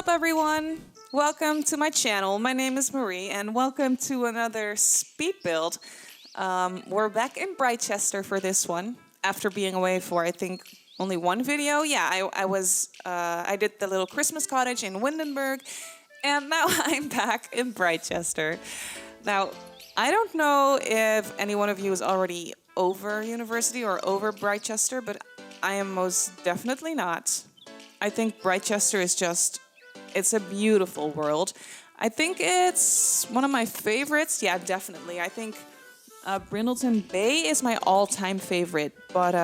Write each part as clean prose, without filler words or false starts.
up, everyone? Welcome to my channel. My name is Marie, and welcome to another speed build. We're back in Brightchester for this one, after being away for, I think, only one video. Yeah, I did the little Christmas cottage in Windenburg, and now I'm back in Brightchester. Now, I don't know if any one of you is already over university or over Brightchester, but I am most definitely not. I think Brightchester is it's a beautiful world. I think it's one of my favorites. Yeah, definitely. I think Brindleton Bay is my all-time favorite, but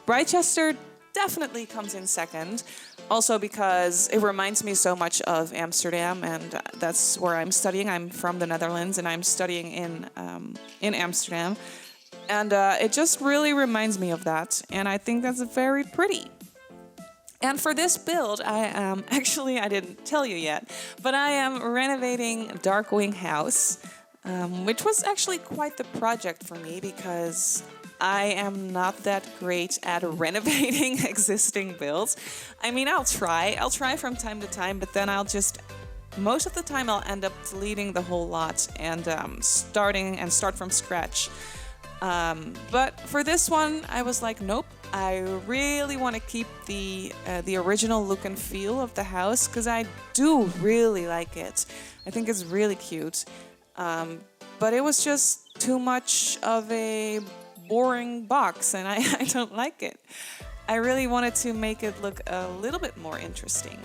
Brightchester definitely comes in second. Also because it reminds me so much of Amsterdam, and that's where I'm studying. I'm from the Netherlands, and I'm studying in Amsterdam. And it just really reminds me of that, and I think that's very pretty. And for this build, I am, actually I didn't tell you yet, but I am renovating Darkwing House, which was actually quite the project for me because I am not that great at renovating existing builds. I mean, I'll try from time to time, but then most of the time I'll end up deleting the whole lot and start from scratch. But for this one, I was like, nope. I really want to keep the original look and feel of the house because I do really like it. I think it's really cute. But it was just too much of a boring box, and I don't like it. I really wanted to make it look a little bit more interesting.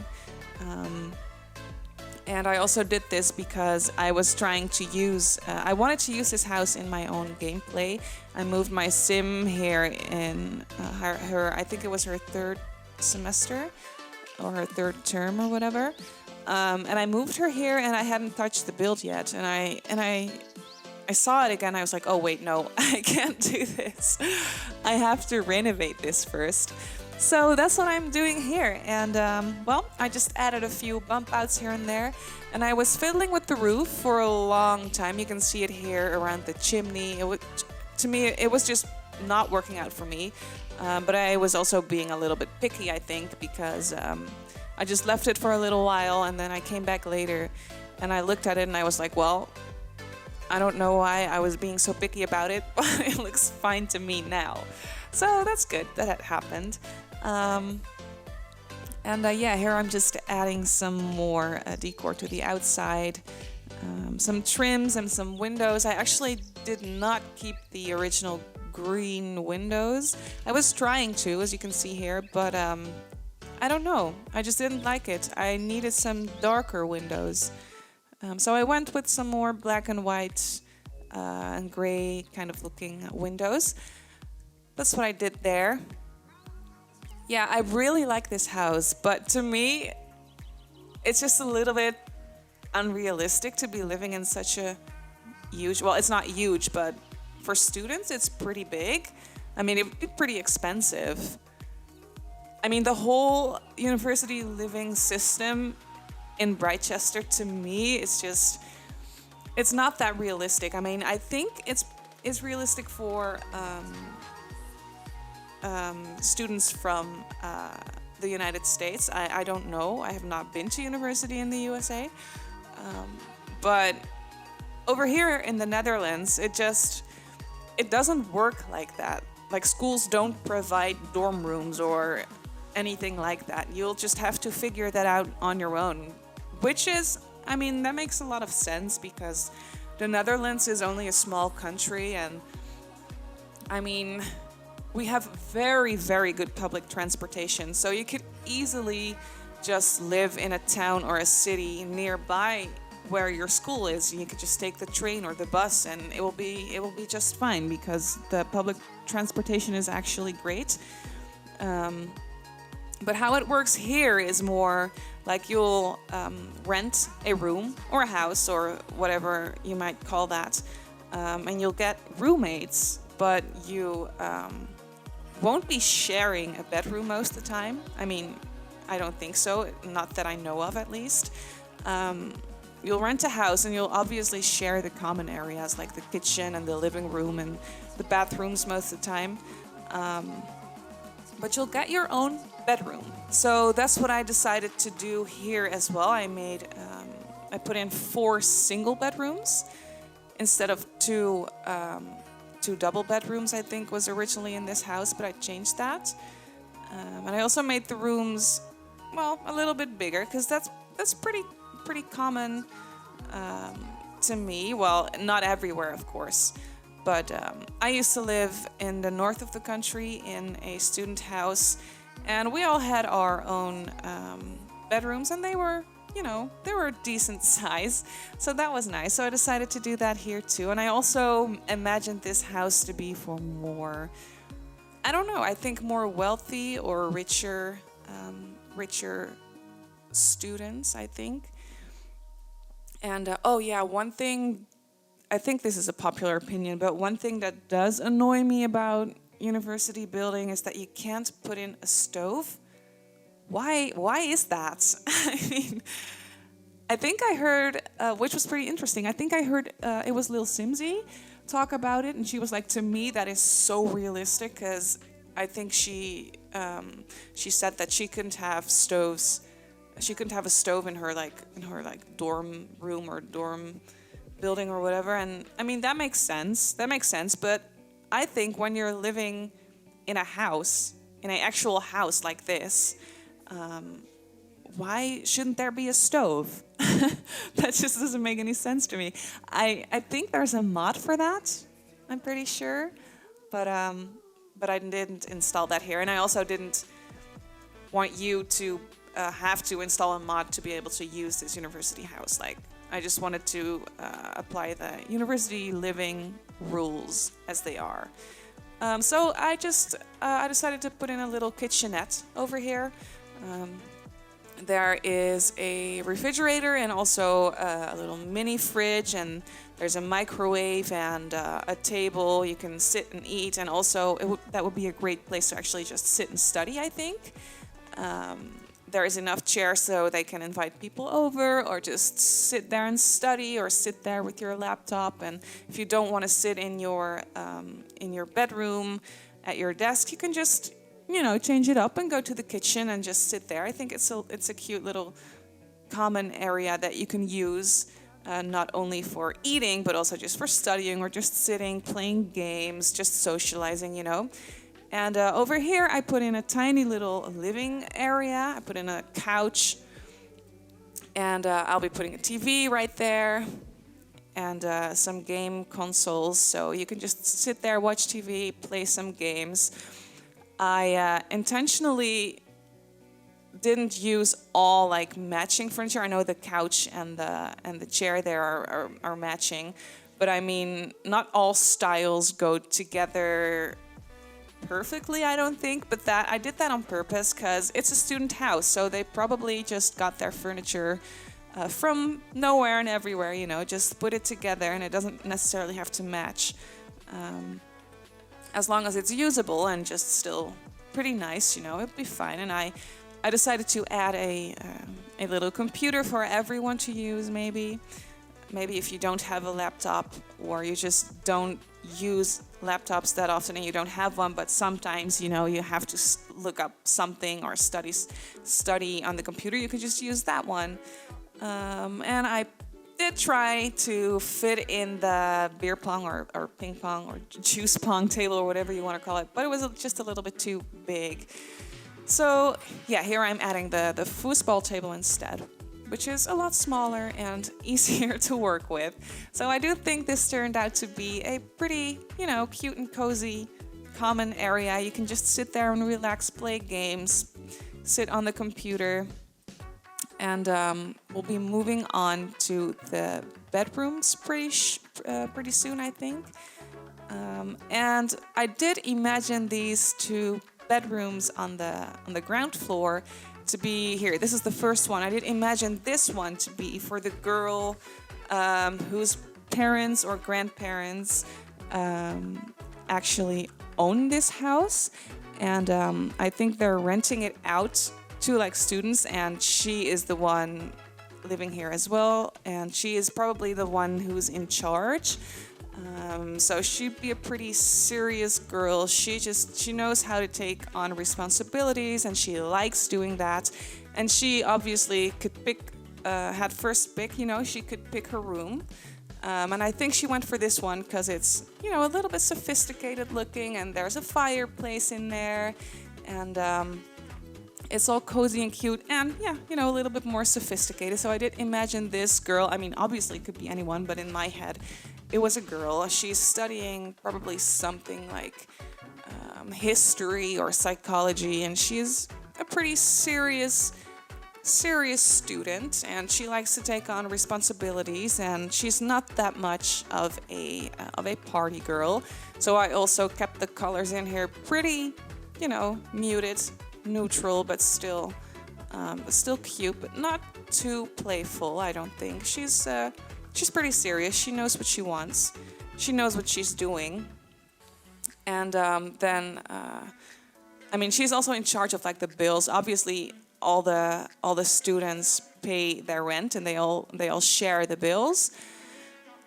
And I also did this because I was trying to I wanted to use this house in my own gameplay. I moved my sim here in I think it was her third semester or her third term or whatever. And I moved her here and I hadn't touched the build yet. And I saw it again. I was like, oh wait, no, I can't do this. I have to renovate this first. So that's what I'm doing here, and well, I just added a few bump outs here and there, and I was fiddling with the roof for a long time. You can see it here around the chimney. To me, it was just not working out for me, but I was also being a little bit picky, I think, because I just left it for a little while, and then I came back later, and I looked at it, and I was like, well, I don't know why I was being so picky about it, but it looks fine to me now. So that's good that it happened. Yeah, here I'm just adding some more decor to the outside, some trims and some windows. I actually did not keep the original green windows. I was trying to, as you can see here, but I don't know. I just didn't like it. I needed some darker windows. So I went with some more black and white and gray kind of looking windows. That's what I did there. Yeah, I really like this house, but to me, it's just a little bit unrealistic to be living in such a huge, well, it's not huge, but for students, it's pretty big. I mean, it would be pretty expensive. I mean, the whole university living system in Brightchester, to me, it's not that realistic. I mean, I think it's realistic for students from the United States. I don't know. I have not been to university in the USA. But over here in the Netherlands, it doesn't work like that. Like, schools don't provide dorm rooms or anything like that. You'll just have to figure that out on your own. Which is, I mean, that makes a lot of sense because the Netherlands is only a small country, and I mean, we have very, very good public transportation, so you could easily just live in a town or a city nearby where your school is. You could just take the train or the bus, and it will be just fine because the public transportation is actually great. But how it works here is more like you'll rent a room or a house or whatever you might call that, and you'll get roommates, but you won't be sharing a bedroom most of the time. I mean, I don't think so, not that I know of at least. You'll rent a house and you'll obviously share the common areas like the kitchen and the living room and the bathrooms most of the time. but you'll get your own bedroom. So that's what I decided to do here as well. I put in 4 single bedrooms instead of two double bedrooms, I think was originally in this house, but I changed that. And I also made the rooms, well, a little bit bigger because that's pretty common to me. Well, not everywhere, of course. But I used to live in the north of the country in a student house, and we all had our own bedrooms, and they were a decent size. So that was nice. So I decided to do that here too. And I also imagined this house to be for more, I don't know, I think more wealthy or richer students, I think. And oh yeah, one thing, I think this is a popular opinion, but one thing that does annoy me about university building is that you can't put in a stove. Why is that? I mean, I think I heard, which was pretty interesting. I think I heard it was Lil Simsy talk about it, and she was like, to me, that is so realistic because I think she said that she couldn't have stoves. She couldn't have a stove in her dorm room or dorm building or whatever. And I mean, that makes sense. But I think when you're living in a house, in an actual house like this, why shouldn't there be a stove? That just doesn't make any sense to me. I think there's a mod for that. I'm pretty sure, but I didn't install that here, and I also didn't want you to have to install a mod to be able to use this university house. Like, I just wanted to apply the university living rules as they are. So I decided to put in a little kitchenette over here. There is a refrigerator and also a little mini fridge, and there's a microwave and a table you can sit and eat, and also that would be a great place to actually just sit and study, I think. There is enough chairs so they can invite people over or just sit there and study or sit there with your laptop. And if you don't want to sit in your bedroom at your desk, you can just change it up and go to the kitchen and just sit there. I think it's a cute little common area that you can use not only for eating but also just for studying or just sitting, playing games, just socializing, And over here, I put in a tiny little living area. I put in a couch, and I'll be putting a TV right there, and some game consoles, so you can just sit there, watch TV, play some games. I intentionally didn't use all matching furniture. I know the couch and the chair there are matching, but I mean, not all styles go together perfectly, I don't think, but I did that on purpose because it's a student house, so they probably just got their furniture from nowhere and everywhere, just put it together, and it doesn't necessarily have to match. As long as it's usable and just still pretty nice, it'll be fine. And I decided to add a little computer for everyone to use, maybe if you don't have a laptop or you just don't use laptops that often and you don't have one, but sometimes you have to look up something or study on the computer, you can just use that one. And I did try to fit in the beer pong or ping pong or juice pong table or whatever you want to call it, but it was just a little bit too big. So yeah, here I'm adding the foosball table instead, which is a lot smaller and easier to work with. So I do think this turned out to be a pretty, cute and cozy common area. You can just sit there and relax, play games, sit on the computer. And we'll be moving on to the bedrooms pretty soon, I think. And I did imagine these 2 bedrooms on the ground floor to be here. This is the first one. I did imagine this one to be for the girl whose parents or grandparents actually own this house, and I think they're renting it out to students, and she is the one living here as well, and she is probably the one who's in charge. So she'd be a pretty serious girl. She knows how to take on responsibilities, and she likes doing that. And she obviously could pick, had first pick. She could pick her room. And I think she went for this one because it's a little bit sophisticated looking, and there's a fireplace in there, and it's all cozy and cute, and a little bit more sophisticated. So I did imagine this girl. I mean, obviously it could be anyone, but in my head, it was a girl. She's studying probably something like history or psychology, and she's a pretty serious student, and she likes to take on responsibilities, and she's not that much of a party girl. So I also kept the colors in here pretty, muted, neutral, but still cute, but not too playful. I don't think she's pretty serious. She knows what she wants. She knows what she's doing, and then I mean, she's also in charge of like the bills. Obviously, all the students pay their rent, and they all share the bills.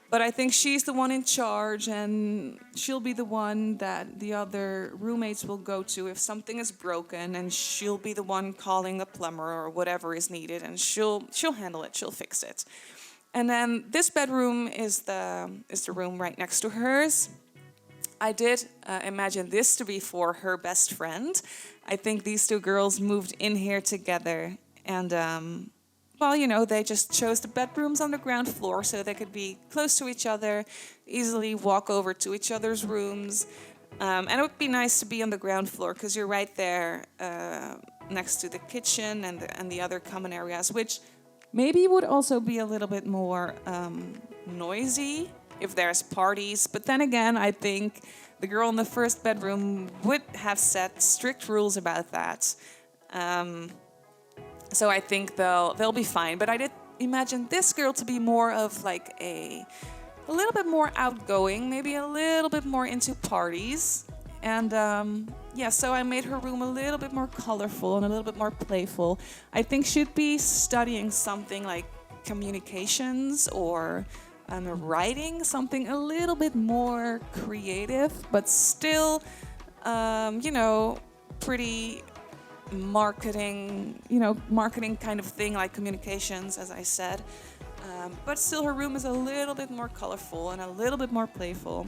But I think she's the one in charge, and she'll be the one that the other roommates will go to if something is broken, and she'll be the one calling the plumber or whatever is needed, and she'll handle it. She'll fix it. And then this bedroom is the room right next to hers. I did imagine this to be for her best friend. I think these two girls moved in here together, and they just chose the bedrooms on the ground floor so they could be close to each other, easily walk over to each other's rooms. And it would be nice to be on the ground floor because you're right there next to the kitchen and the other common areas, which maybe would also be a little bit more noisy if there's parties. But then again, I think the girl in the first bedroom would have set strict rules about that. So I think they'll be fine. But I did imagine this girl to be more of like a little bit more outgoing, maybe a little bit more into parties. And so I made her room a little bit more colorful and a little bit more playful. I think she'd be studying something like communications or writing, something a little bit more creative, but still, pretty marketing kind of thing, like communications, as I said. But still, her room is a little bit more colorful and a little bit more playful.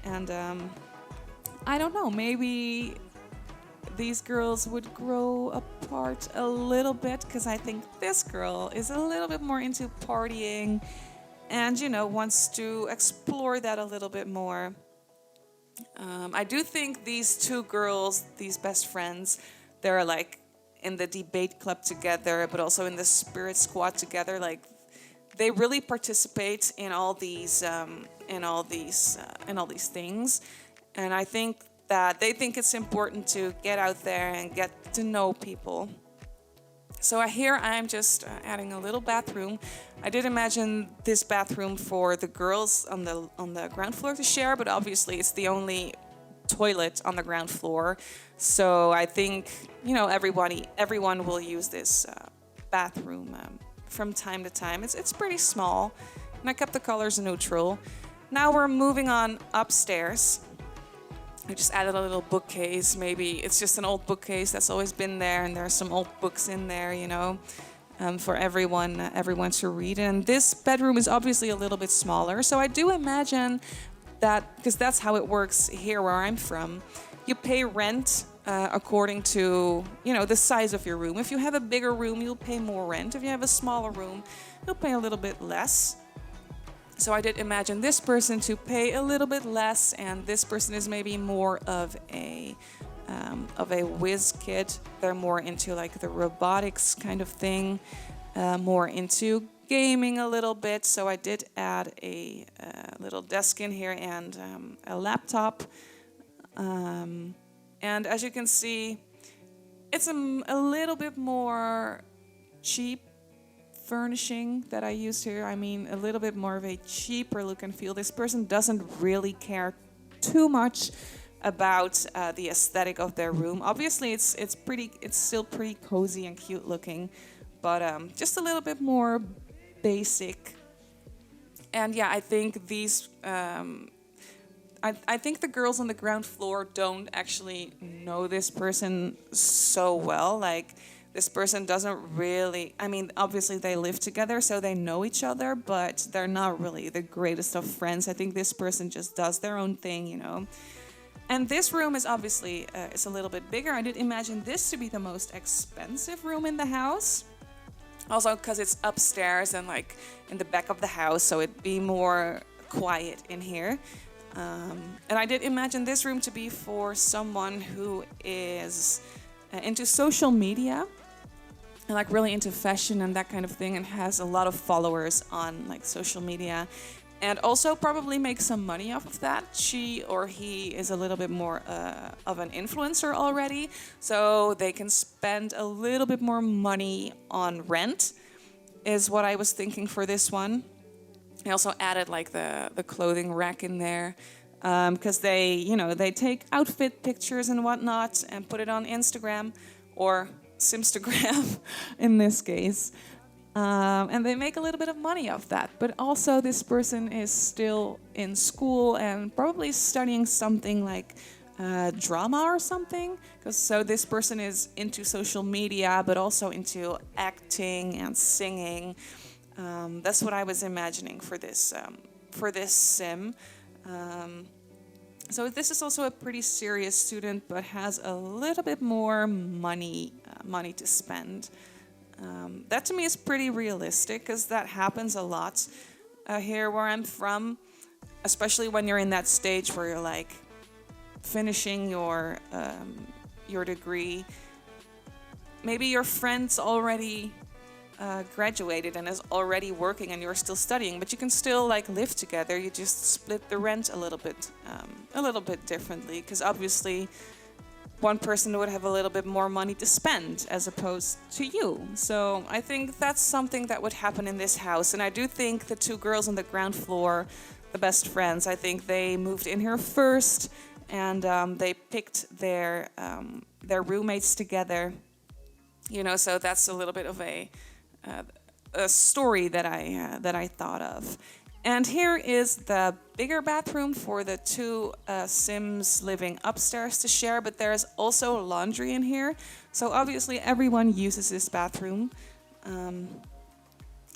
And I don't know, maybe these girls would grow apart a little bit, because I think this girl is a little bit more into partying and, wants to explore that a little bit more. I do think these two girls, these best friends, they're like in the debate club together, but also in the spirit squad together. Like, they really participate in all these things, and I think that they think it's important to get out there and get to know people. So here I'm just adding a little bathroom. I did imagine this bathroom for the girls on the ground floor to share, but obviously it's the only toilet on the ground floor. So I think everyone will use this bathroom from time to time. It's pretty small, and I kept the colors neutral. Now we're moving on upstairs. I just added a little bookcase. Maybe it's just an old bookcase that's always been there, and there are some old books in there, for everyone to read. And this bedroom is obviously a little bit smaller, so I do imagine that, because that's how it works here where I'm from. You pay rent according to the size of your room. If you have a bigger room, you'll pay more rent. If you have a smaller room, you'll pay a little bit less. So I did imagine this person to pay a little bit less, and this person is maybe more of a whiz kid. They're more into like the robotics kind of thing, more into gaming a little bit. So I did add a little desk in here and a laptop. And as you can see, it's a little bit more cheap furnishing that I used here. I mean, a little bit more of a cheaper look and feel. This person doesn't really care too much about the aesthetic of their room. Obviously, it's still pretty cozy and cute looking, but just a little bit more basic. And yeah, I think I think the girls on the ground floor don't actually know this person so well. Like, this person doesn't really, I mean, obviously they live together, so they know each other, but they're not really the greatest of friends. I think this person just does their own thing, you know. And this room is obviously it's a little bit bigger. I did imagine this to be the most expensive room in the house. Also because it's upstairs and like in the back of the house, so it'd be more quiet in here. And I did imagine this room to be for someone who is into social media and like really into fashion and that kind of thing, and has a lot of followers on like social media, and also probably makes some money off of that. She or he is a little bit more of an influencer already, so they can spend a little bit more money on rent, is what I was thinking for this one. I also added like the clothing rack in there, because they, you know, they take outfit pictures and whatnot and put it on Instagram or Simstagram in this case. And they make a little bit of money off that. But also this person is still in school and probably studying something like drama or something. So this person is into social media, but also into acting and singing. That's what I was imagining for this sim. So this is also a pretty serious student, but has a little bit more money to spend. That to me is pretty realistic, because that happens a lot here where I'm from, especially when you're in that stage where you're like finishing your degree. Maybe your friend's already graduated and is already working, and you're still studying, but you can still like live together. You just split the rent a little bit differently, because obviously one person would have a little bit more money to spend as opposed to you. So I think that's something that would happen in this house. And I do think the two girls on the ground floor, the best friends, I think they moved in here first, and they picked their roommates together. You know, so that's a little bit of a story that I thought of. And here is the bigger bathroom for the two Sims living upstairs to share, but there's also laundry in here. So obviously everyone uses this bathroom.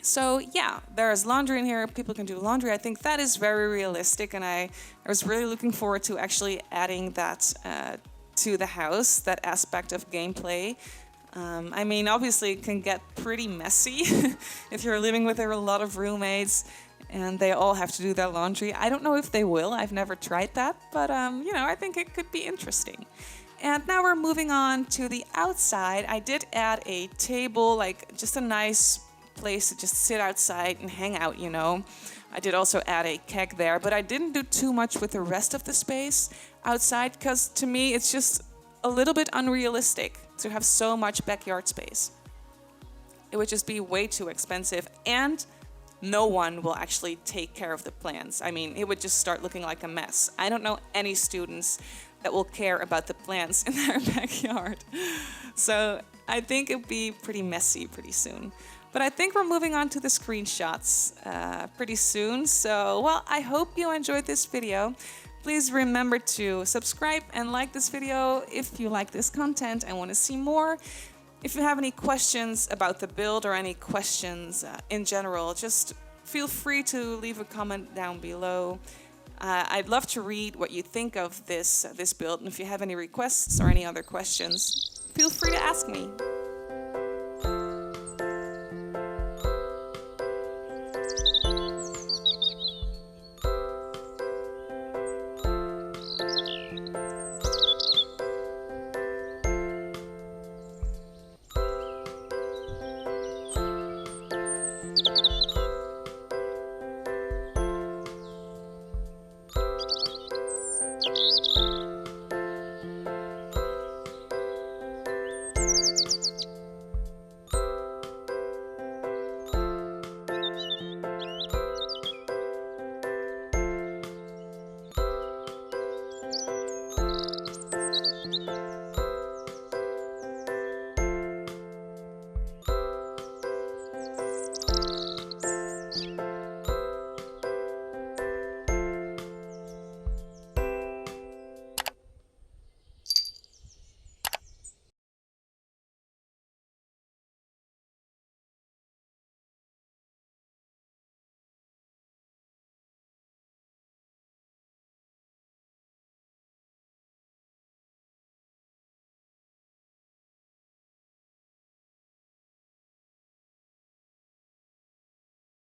So yeah, there's laundry in here. People can do laundry. I think that is very realistic, and I was really looking forward to actually adding that to the house, that aspect of gameplay. I mean, obviously it can get pretty messy if you're living with a lot of roommates and they all have to do their laundry. I don't know if they will. I've never tried that, but you know, I think it could be interesting. And now we're moving on to the outside. I did add a table, like just a nice place to just sit outside and hang out, you know. I did also add a keg there, but I didn't do too much with the rest of the space outside, because to me it's just a little bit unrealistic to have so much backyard space. It would just be way too expensive, and no one will actually take care of the plants. I mean, it would just start looking like a mess. I don't know any students that will care about the plants in their backyard. So I think it'll be pretty messy pretty soon. But I think we're moving on to the screenshots pretty soon. So, well, I hope you enjoyed this video. Please remember to subscribe and like this video if you like this content and want to see more. If you have any questions about the build or any questions in general, just feel free to leave a comment down below. I'd love to read what you think of this build, and if you have any requests or any other questions, feel free to ask me.